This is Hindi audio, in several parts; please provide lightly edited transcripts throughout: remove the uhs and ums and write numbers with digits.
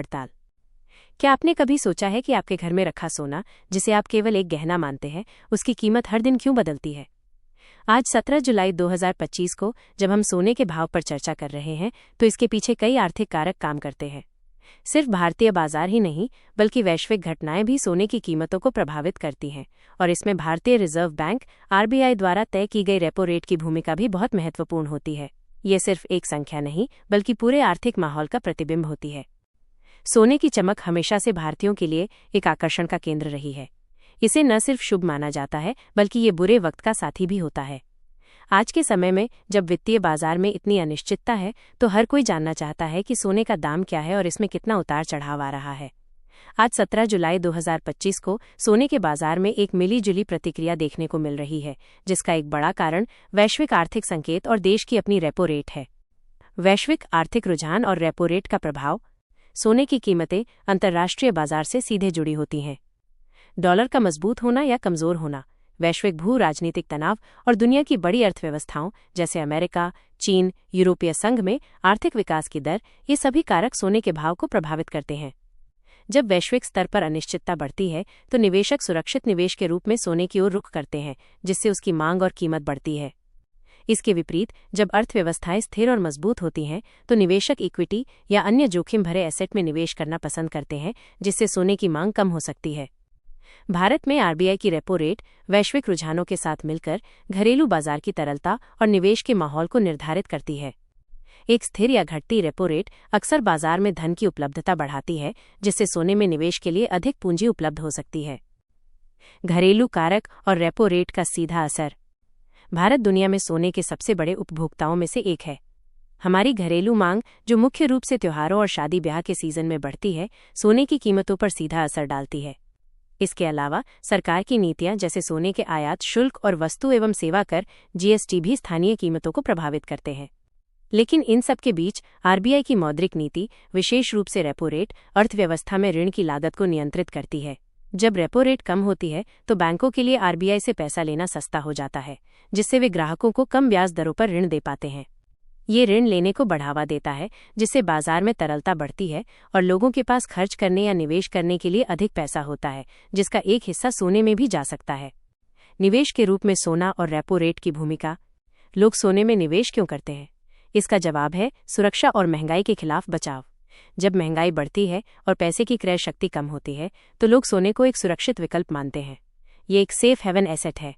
हड़ताल। क्या आपने कभी सोचा है कि आपके घर में रखा सोना, जिसे आप केवल एक गहना मानते हैं, उसकी कीमत हर दिन क्यों बदलती है? आज 17 जुलाई 2025 को जब हम सोने के भाव पर चर्चा कर रहे हैं, तो इसके पीछे कई आर्थिक कारक काम करते हैं। सिर्फ भारतीय बाजार ही नहीं, बल्कि वैश्विक घटनाएं भी सोने की कीमतों को प्रभावित करती हैं, और इसमें भारतीय रिजर्व बैंक आरबीआई द्वारा तय की गई रेपो रेट की भूमिका भी बहुत महत्वपूर्ण होती है। ये सिर्फ एक संख्या नहीं, बल्कि पूरे आर्थिक माहौल का प्रतिबिंब होती है। सोने की चमक हमेशा से भारतीयों के लिए एक आकर्षण का केंद्र रही है। इसे न सिर्फ शुभ माना जाता है, बल्कि ये बुरे वक्त का साथी भी होता है। आज के समय में जब वित्तीय बाजार में इतनी अनिश्चितता है, तो हर कोई जानना चाहता है कि सोने का दाम क्या है और इसमें कितना उतार चढ़ाव आ रहा है। आज 17 जुलाई 2025 को सोने के बाजार में एक मिली-जुली प्रतिक्रिया देखने को मिल रही है, जिसका एक बड़ा कारण वैश्विक आर्थिक संकेत और देश की अपनी रेपो रेट है। वैश्विक आर्थिक रुझान और रेपो रेट का प्रभाव। सोने की कीमतें अंतर्राष्ट्रीय बाजार से सीधे जुड़ी होती हैं। डॉलर का मजबूत होना या कमजोर होना, वैश्विक भू राजनीतिक तनाव और दुनिया की बड़ी अर्थव्यवस्थाओं जैसे अमेरिका, चीन, यूरोपीय संघ में आर्थिक विकास की दर, ये सभी कारक सोने के भाव को प्रभावित करते हैं। जब वैश्विक स्तर पर अनिश्चितता बढ़ती है, तो निवेशक सुरक्षित निवेश के रूप में सोने की ओर रुख करते हैं, जिससे उसकी मांग और कीमत बढ़ती है। इसके विपरीत, जब अर्थव्यवस्थाएं स्थिर और मजबूत होती हैं, तो निवेशक इक्विटी या अन्य जोखिम भरे एसेट में निवेश करना पसंद करते हैं, जिससे सोने की मांग कम हो सकती है। भारत में आरबीआई की रेपो रेट वैश्विक रुझानों के साथ मिलकर घरेलू बाजार की तरलता और निवेश के माहौल को निर्धारित करती है। एक स्थिर या घटती रेपो रेट अक्सर बाजार में धन की उपलब्धता बढ़ाती है, जिससे सोने में निवेश के लिए अधिक पूंजी उपलब्ध हो सकती है। घरेलू कारक और रेपो रेट का सीधा असर। भारत दुनिया में सोने के सबसे बड़े उपभोक्ताओं में से एक है। हमारी घरेलू मांग, जो मुख्य रूप से त्योहारों और शादी ब्याह के सीजन में बढ़ती है, सोने की कीमतों पर सीधा असर डालती है। इसके अलावा सरकार की नीतियां जैसे सोने के आयात शुल्क और वस्तु एवं सेवा कर जीएसटी भी स्थानीय कीमतों को प्रभावित करते हैं। लेकिन इन सब के बीच आरबीआई की मौद्रिक नीति, विशेष रूप से रेपो रेट, अर्थव्यवस्था में ऋण की लागत को नियंत्रित करती है। जब रेपो रेट कम होती है, तो बैंकों के लिए आरबीआई से पैसा लेना सस्ता हो जाता है, जिससे वे ग्राहकों को कम ब्याज दरों पर ऋण दे पाते हैं। ये ऋण लेने को बढ़ावा देता है, जिससे बाजार में तरलता बढ़ती है और लोगों के पास खर्च करने या निवेश करने के लिए अधिक पैसा होता है, जिसका एक हिस्सा सोने में भी जा सकता है। निवेश के रूप में सोना और रेपो रेट की भूमिका। लोग सोने में निवेश क्यों करते हैं? इसका जवाब है सुरक्षा और महंगाई के खिलाफ बचाव। जब महंगाई बढ़ती है और पैसे की क्रय शक्ति कम होती है, तो लोग सोने को एक सुरक्षित विकल्प मानते हैं। ये एक सेफ हेवन एसेट है।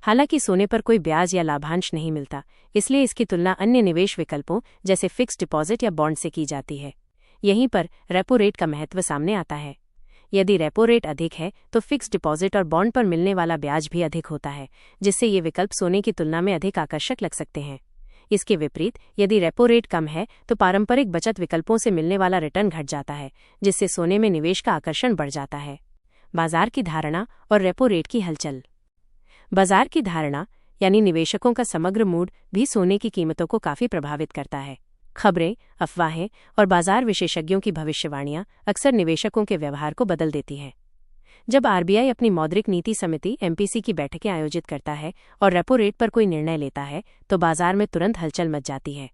हालांकि सोने पर कोई ब्याज या लाभांश नहीं मिलता, इसलिए इसकी तुलना अन्य निवेश विकल्पों जैसे फिक्स्ड डिपॉजिट या बॉन्ड से की जाती है। यहीं पर रेपो रेट का महत्व सामने आता है। यदि रेपो रेट अधिक है, तो फिक्स्ड डिपॉजिट और बॉन्ड पर मिलने वाला ब्याज भी अधिक होता है, जिससे ये विकल्प सोने की तुलना में अधिक आकर्षक लग सकते हैं। इसके विपरीत, यदि रेपो रेट कम है, तो पारंपरिक बचत विकल्पों से मिलने वाला रिटर्न घट जाता है, जिससे सोने में निवेश का आकर्षण बढ़ जाता है। बाजार की धारणा और रेपो रेट की हलचल। बाजार की धारणा यानी निवेशकों का समग्र मूड भी सोने की कीमतों को काफी प्रभावित करता है। खबरें, अफवाहें और बाजार विशेषज्ञों की भविष्यवाणियां अक्सर निवेशकों के व्यवहार को बदल देती हैं। जब आरबीआई अपनी मौद्रिक नीति समिति एमपीसी की बैठकें आयोजित करता है और रेपो रेट पर कोई निर्णय लेता है, तो बाजार में तुरंत हलचल मच जाती है।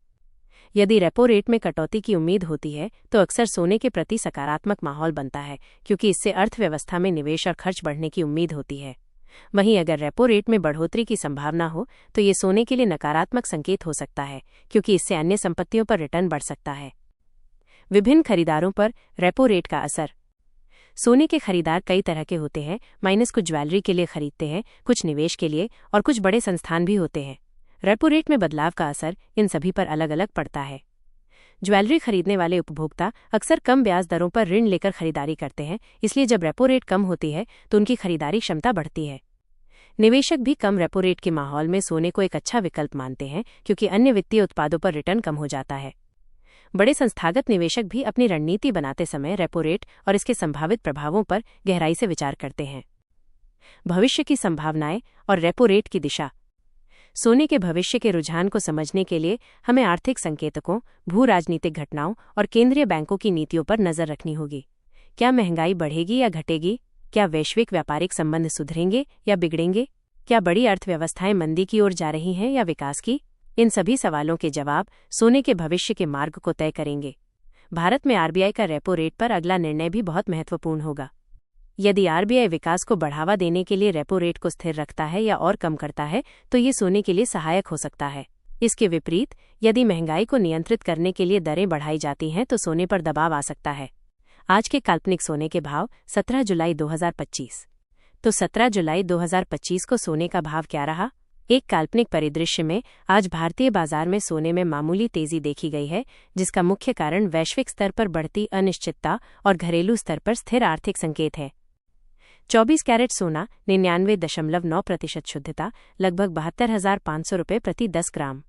यदि रेपो रेट में कटौती की उम्मीद होती है, तो अक्सर सोने के प्रति सकारात्मक माहौल बनता है, क्योंकि इससे अर्थव्यवस्था में निवेश और खर्च बढ़ने की उम्मीद होती है। वहीं अगर रेपो रेट में बढ़ोतरी की संभावना हो, तो ये सोने के लिए नकारात्मक संकेत हो सकता है, क्योंकि इससे अन्य संपत्तियों पर रिटर्न बढ़ सकता है। विभिन्न खरीदारों पर रेपो रेट का असर। सोने के खरीदार कई तरह के होते हैं। कुछ ज्वेलरी के लिए खरीदते हैं, कुछ निवेश के लिए, और कुछ बड़े संस्थान भी होते हैं। रेपो रेट में बदलाव का असर इन सभी पर अलग अलग पड़ता है। ज्वेलरी खरीदने वाले उपभोक्ता अक्सर कम ब्याज दरों पर ऋण लेकर खरीदारी करते हैं, इसलिए जब रेपो रेट कम होती है, तो उनकी खरीदारी क्षमता बढ़ती है। निवेशक भी कम रेपो रेट के माहौल में सोने को एक अच्छा विकल्प मानते हैं, क्योंकि अन्य वित्तीय उत्पादों पर रिटर्न कम हो जाता है। बड़े संस्थागत निवेशक भी अपनी रणनीति बनाते समय रेपो रेट और इसके संभावित प्रभावों पर गहराई से विचार करते हैं। भविष्य की संभावनाएं और रेपो रेट की दिशा। सोने के भविष्य के रुझान को समझने के लिए हमें आर्थिक संकेतकों, भू राजनीतिक घटनाओं और केंद्रीय बैंकों की नीतियों पर नजर रखनी होगी। क्या महंगाई बढ़ेगी या घटेगी? क्या वैश्विक व्यापारिक संबंध सुधरेंगे या बिगड़ेंगे? क्या बड़ी अर्थव्यवस्थाएं मंदी की ओर जा रही हैं या विकास की? इन सभी सवालों के जवाब सोने के भविष्य के मार्ग को तय करेंगे। भारत में आरबीआई का रेपो रेट पर अगला निर्णय भी बहुत महत्वपूर्ण होगा। यदि आरबीआई विकास को बढ़ावा देने के लिए रेपो रेट को स्थिर रखता है या और कम करता है तो ये सोने के लिए सहायक हो सकता है। इसके विपरीत यदि महंगाई को नियंत्रित करने के लिए दरें बढ़ाई जाती हैं तो सोने पर दबाव आ सकता है। आज के काल्पनिक सोने के भाव 17 जुलाई 2025। तो 17 जुलाई 2025 को सोने का भाव क्या रहा? एक काल्पनिक परिदृश्य में आज भारतीय बाजार में सोने में मामूली तेजी देखी गई है, जिसका मुख्य कारण वैश्विक स्तर पर बढ़ती अनिश्चितता और घरेलू स्तर पर स्थिर आर्थिक संकेत है। 24 कैरेट सोना 99.9% शुद्धता, लगभग 72,500 रुपये प्रति 10 ग्राम।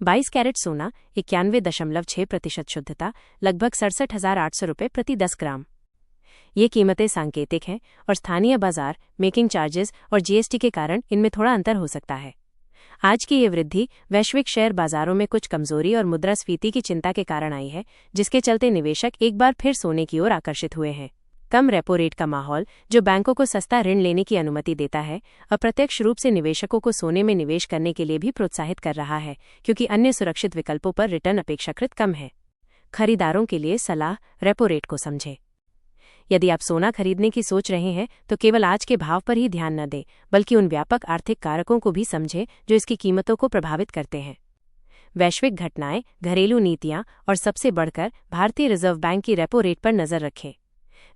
22 कैरेट सोना 91.6% शुद्धता, लगभग 67,800 रुपये प्रति 10 ग्राम। ये कीमतें सांकेतिक हैं और स्थानीय बाजार, मेकिंग चार्जेस और जीएसटी के कारण इनमें थोड़ा अंतर हो सकता है। आज की ये वृद्धि वैश्विक शेयर बाजारों में कुछ कमजोरी और मुद्रास्फीति की चिंता के कारण आई है, जिसके चलते निवेशक एक बार फिर सोने की ओर आकर्षित हुए हैं। कम रेपो रेट का माहौल, जो बैंकों को सस्ता ऋण लेने की अनुमति देता है, अप्रत्यक्ष रूप से निवेशकों को सोने में निवेश करने के लिए भी प्रोत्साहित कर रहा है, क्योंकि अन्य सुरक्षित विकल्पों पर रिटर्न अपेक्षाकृत कम है। खरीदारों के लिए सलाह: रेपो रेट को समझें। यदि आप सोना खरीदने की सोच रहे हैं तो केवल आज के भाव पर ही ध्यान न दें, बल्कि उन व्यापक आर्थिक कारकों को भी समझें जो इसकी कीमतों को प्रभावित करते हैं। वैश्विक घटनाएं, घरेलू नीतियां और सबसे बढ़कर भारतीय रिजर्व बैंक की रेपो रेट पर नजर रखें।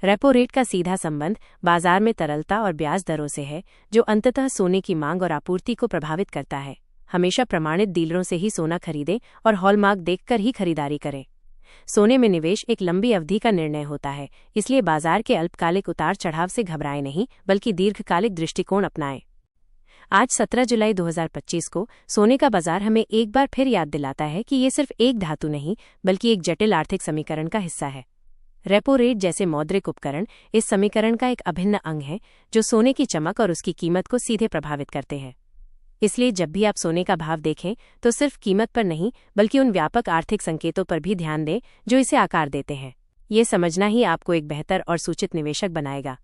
रेपो रेट का सीधा संबंध बाजार में तरलता और ब्याज दरों से है, जो अंततः सोने की मांग और आपूर्ति को प्रभावित करता है। हमेशा प्रमाणित डीलरों से ही सोना खरीदें और हॉलमार्क देखकर ही खरीदारी करें। सोने में निवेश एक लंबी अवधि का निर्णय होता है, इसलिए बाजार के अल्पकालिक उतार चढ़ाव से घबराएं नहीं, बल्कि दीर्घकालिक दृष्टिकोण अपनाएं। आज 17 जुलाई 2025 को सोने का बाजार हमें एक बार फिर याद दिलाता है कि ये सिर्फ एक धातु नहीं, बल्कि एक जटिल आर्थिक समीकरण का हिस्सा है। रेपो रेट जैसे मौद्रिक उपकरण इस समीकरण का एक अभिन्न अंग है, जो सोने की चमक और उसकी कीमत को सीधे प्रभावित करते हैं। इसलिए जब भी आप सोने का भाव देखें तो सिर्फ कीमत पर नहीं, बल्कि उन व्यापक आर्थिक संकेतों पर भी ध्यान दें जो इसे आकार देते हैं। ये समझना ही आपको एक बेहतर और सूचित निवेशक बनाएगा।